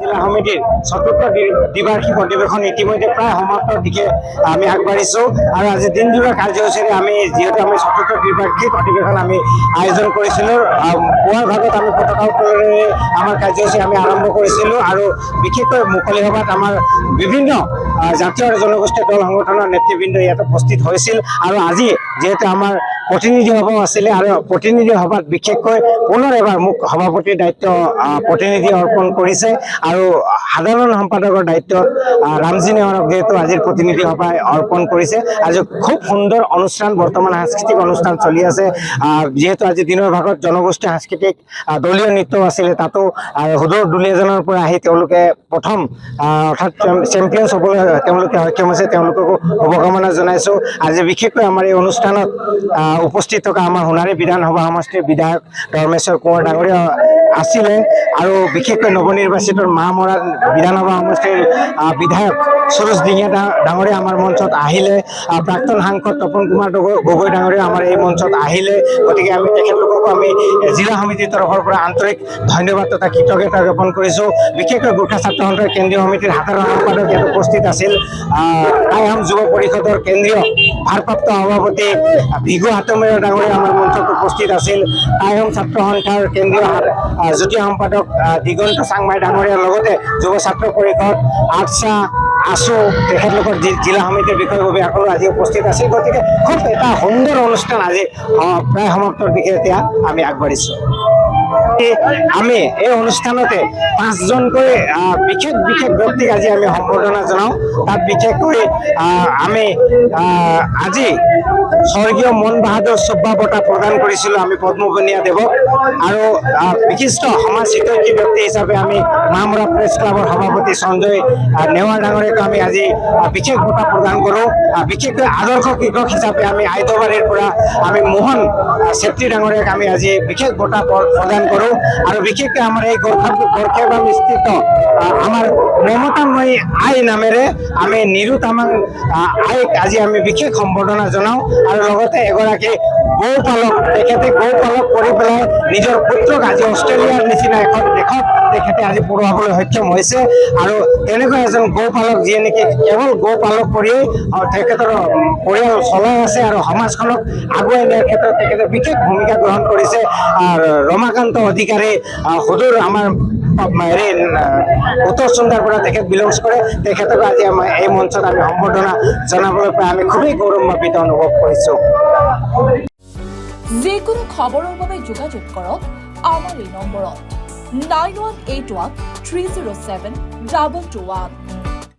জিলা সমিতিৰ চতুৰ্থ দ্বিবাৰ্ষিক অধিৱেশন ইতিমধ্যে প্ৰায় সমাপ্তৰ দিশে আমি আগবাঢ়িছোঁ আৰু আজি দিনজোৰা কাৰ্যসূচীৰে আমি যিহেতু আমি চতুৰ্থ দ্বিবাৰ্ষিক অধিৱেশন আমি আয়োজন কৰিছিলোঁ পুৱাৰ ভাগত আমি পতাকা উত্তোলনেৰে আমাৰ কাৰ্যসূচী আমি আৰম্ভ কৰিছিলোঁ আৰু বিশেষকৈ মুকলি সভাত আমাৰ বিভিন্ন জাতীয় আৰু জনগোষ্ঠীয় দল সংগঠনৰ নেতৃবৃন্দ ইয়াত উপস্থিত হৈছিল আৰু আজি যিহেতু আমাৰ প্ৰতিনিধি সভাও আছিলে আৰু প্ৰতিনিধি সভাত বিশেষকৈ পুনৰ এবাৰ মোক সভাপতিৰ দায়িত্ব প্ৰতিনিধি অৰ্পণ কৰিছে আৰু সাধাৰণ সম্পাদকৰ দায়িত্বত ৰামজি নেৱাৰক যিহেতু আজিৰ প্ৰতিনিধি সভাই অৰ্পণ কৰিছে। আজি খুব সুন্দৰ অনুষ্ঠান বৰ্তমান সাংস্কৃতিক অনুষ্ঠান চলি আছে যিহেতু আজি দিনৰ ভাগত জনগোষ্ঠী সাংস্কৃতিক দলীয় নৃত্য আছিলে তাতো হুদুৰ দুলীয়াজনৰ পৰা আহি তেওঁলোকে প্ৰথম অৰ্থাৎ চেম্পিয়নছ হ'বলৈ তেওঁলোকে সক্ষম হৈছে তেওঁলোককো শুভকামনা জনাইছোঁ। আজি বিশেষকৈ আমাৰ এই অনুষ্ঠানত উপস্থিত থকা আমাৰ সোণাৰী বিধানসভা সমষ্টিৰ বিধায়ক ধৰ্মেশ্বৰ কোঁৱৰ ডাঙৰীয়া আছিলে আৰু বিশেষকৈ নৱনিৰ্বাচিত মাহমৰা বিধানসভা সমষ্টিৰ বিধায়ক সুৰুজ দিঙিয়া ডাঙৰীয়া আমাৰ মঞ্চত আহিলে প্ৰাক্তন সাংসদ তপন কুমাৰ গগৈ ডাঙৰীয়া আমাৰ এই মঞ্চত আহিলে গতিকে আমি তেখেতলোককো আমি জিলা সমিতিৰ তৰফৰ পৰা আন্তৰিক ধন্যবাদ তথা কৃতজ্ঞতা জ্ঞাপন কৰিছোঁ। বিশেষকৈ গোৰ্খা ছাত্ৰ সন্থাৰ কেন্দ্ৰীয় সমিতিৰ সাধাৰণ সম্পাদক ইয়াত উপস্থিত আছিল আইএম যুৱ পৰিষদৰ কেন্দ্ৰীয় ভাৰপ্ৰাপ্ত সভাপতি ভিগু হাতমেৰ ডাঙৰীয়া আমাৰ মঞ্চত উপস্থিত আছিল আইএম ছাত্ৰ সন্থাৰ কেন্দ্ৰীয় যুটীয়া সম্পাদক দিগন্ত চাংমাই ডাঙৰীয়াৰ লগতে যুৱ ছাত্ৰ পৰিষদ আৰ্টছা আছু তেখেতলোকৰ জিলা সমিতিৰ বিষয়ববীয়াসকলো আজি উপস্থিত আছিল। গতিকে খুব এটা সুন্দৰ অনুষ্ঠান আজি প্ৰায় সমাপ্তৰ দিশে এতিয়া আমি আগবাঢ়িছোঁ। আমি এই অনুষ্ঠানতে 5জনকৈ বিশেষ ব্যক্তিক আজি আমি সম্বৰ্ধনা জনাওঁ। তাত বিশেষকৈ আমি আজি স্বৰ্গীয় মন বাহাদুৰ চুব্বা বঁটা প্ৰদান কৰিছিলোঁ আমি পদ্মবনীয়া দেৱক আৰু বিশিষ্ট সমাজ হিতৈষী ব্যক্তি হিচাপে আমি মাহমৰা প্ৰেছ ক্লাবৰ সভাপতি সঞ্জয় নেৱাৰ ডাঙৰীয়াক আমি আজি বিশেষ বঁটা প্ৰদান কৰোঁ। বিশেষকৈ আদৰ্শ কৃষক হিচাপে আমি আইদবাৰীৰ পৰা আমি মোহন চেত্ৰী ডাঙৰীয়াক আমি আজি বিশেষ বঁটা প্ৰদান কৰোঁ আৰু বিশেষকৈ আমাৰ এই গড়খেবাম স্থিত আমাৰ মমতাময়ী আই নামেৰে আমি নিৰু তামাং আইক আজি আমি বিশেষ সম্বৰ্ধনা জনাওঁ আৰু লগতে এগৰাকী গৌপালক তেখেতে গৌপালক কৰি পেলাই নিজৰ পুত্ৰক আজি অষ্ট্ৰেলিয়াৰ নিচিনা এখন দেশত তেখেতে আজি পঢ়ুৱাবলৈ সক্ষম হৈছে আৰু তেনেকুৱা এজন গৌপালক যিয়ে নেকি কেৱল গৌপালক কৰিয়েই তেখেতৰ পৰিয়াল চলাই আছে আৰু সমাজখনক আগুৱাই নিয়াৰ ক্ষেত্ৰত তেখেতে বিশেষ ভূমিকা গ্ৰহণ কৰিছে। ৰমাকান্ত অধিকাৰী হুদুৰ আমাৰ উত্তৰ চুন্দাৰ পৰা তেখেত বিলংছ কৰে তেখেতক আজি আমাৰ এই মঞ্চত আমি সম্বৰ্ধনা জনাবলৈ পাই আমি খুবেই গৌৰৱান্বিত অনুভৱ কৰিছোঁ। যিকোনো খবৰৰ বাবে যোগাযোগ কৰক আমাৰ এই নম্বৰত 9181 307 221।